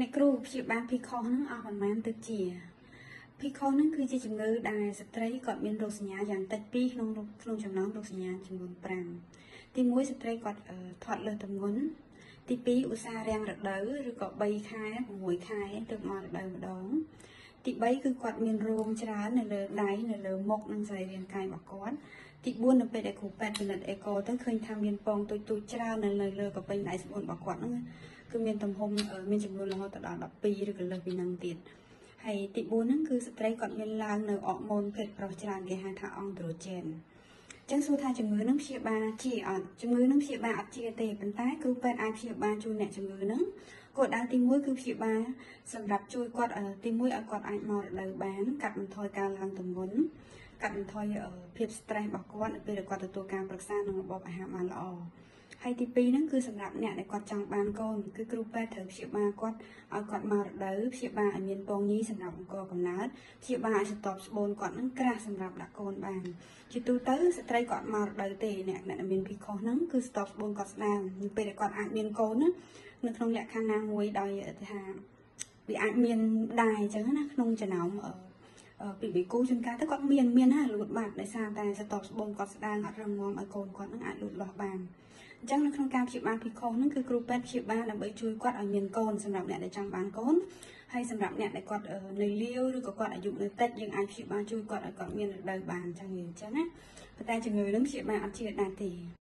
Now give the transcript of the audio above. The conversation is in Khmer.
អ្នកគ្រូព្យាបាលភីខុសនឹងអស់ប្រមាណទៅជាភីខុសនឹងគឺជាជំងឺដែលស្ត្រីគាត់មានរោគសញ្ញាយ៉ាងតិច2ក្នុងចំណោមរោគសញ្ញាចំនួន5ទី1ស្ត្រីគាត់ធាត់លើសទម្ងន់ទី2ឧស្សាហ៍រាំងរដូវឬក៏3ខែ6ខែទើបមករដូវម្ដងទី3គឺគាត់មានរោមច្រើននៅលើដៃនៅលើមុខនិងសរីរាង្គកាយរបស់គាត់ទី4នៅពេលដែលគ្រូពេទ្យពិនិត្យអេកូទៅឃើញថាមានពងទូចច្រើននៅលើកពេញដៃស្បួនរបស់គាត់ហ្នឹងគឺមានទំហំមានចំនួនរហូតដល់12ឬក៏លើសពីហ្នឹងទៀតហើយទី4ហ្នឹងគឺស្ត្រីគាត់មានឡើងនៅអរម៉ូនភេទប្រុសច្រើនគេហៅថាអង់ដ្រូជែនចឹងសួរថាជំងឺនឹងព្យាបាលជាអត់ជំងឺនឹងព្យាបាលអត់ជាទេប៉ុន្តែគ្រូពេទ្យអាចព្យាបាលជួយអ្នកជំងឺនឹងគោលដៅទី1គឺព្យាបាលសម្រាប់ជួយគាត់ទី1ឲ្យគាត់អាចមករដូវបានកាត់បន្ថយការឡើងទម្ងន់កាត់បន្ថយភាព stress របស់គាត់នៅពេលដែលគាត់ទទួលការប្រឹក្សានឹងរបបអាហារបានល្អហើយទី2ហ្នឹងគឺសម្រាប់អ្នកដែលគាត់ចង់បានកូនគឺគ្រូពេទ្យត្រូវព្យាបាលគាត់ឲ្យគាត់មករដូវព្យាបាលឲ្យមានពងញីសម្រាប់អង្គកំណើតព្យាបាលឲ្យសន្ទប់ស្បូនគាត់នឹងក្រាស់សម្រាប់ដាក់កូនបានជាទូទៅស្ត្រីគាត់មករដូវទេអ្នកមានភីខុសហ្នឹងគឺសន្ទប់ស្បូនគាត់ស្ដើងនៅពេលដែលគាត់អាចមានកូនណានៅក្នុងលក្ខខណ្ឌណាមួយដោយថាវាអាចមានដែរអញ្ចឹងណាក្នុងចំណោមពីគូជួនកាលទៅគាត់មានណាលូតបាត់ដោយសារតែសន្ទប់ស្បូនគាត់ស្ដើងអត់រឹងមាំឲ្យកូនគាត់នឹងអាចលូតលាស់បានអញ្ចឹងនៅក្នុងការព្យាបាលភីខុសហ្នឹងគឺគ្រូពេទ្យព្យាបាលដើម្បីជួយគាត់ឲ្យមានកូនសម្រាប់អ្នកដែលចង់បានកូនហើយសម្រាប់អ្នកដែលគាត់នៅលាវឬក៏គាត់អាយុនៅតិចយើងអាចព្យាបាលជួយគាត់ឲ្យគាត់មានរដូវបានអញ្ចឹងណាប៉ុន្តែជំងឺហ្នឹងព្យាបាលអត់ជាដែរទេ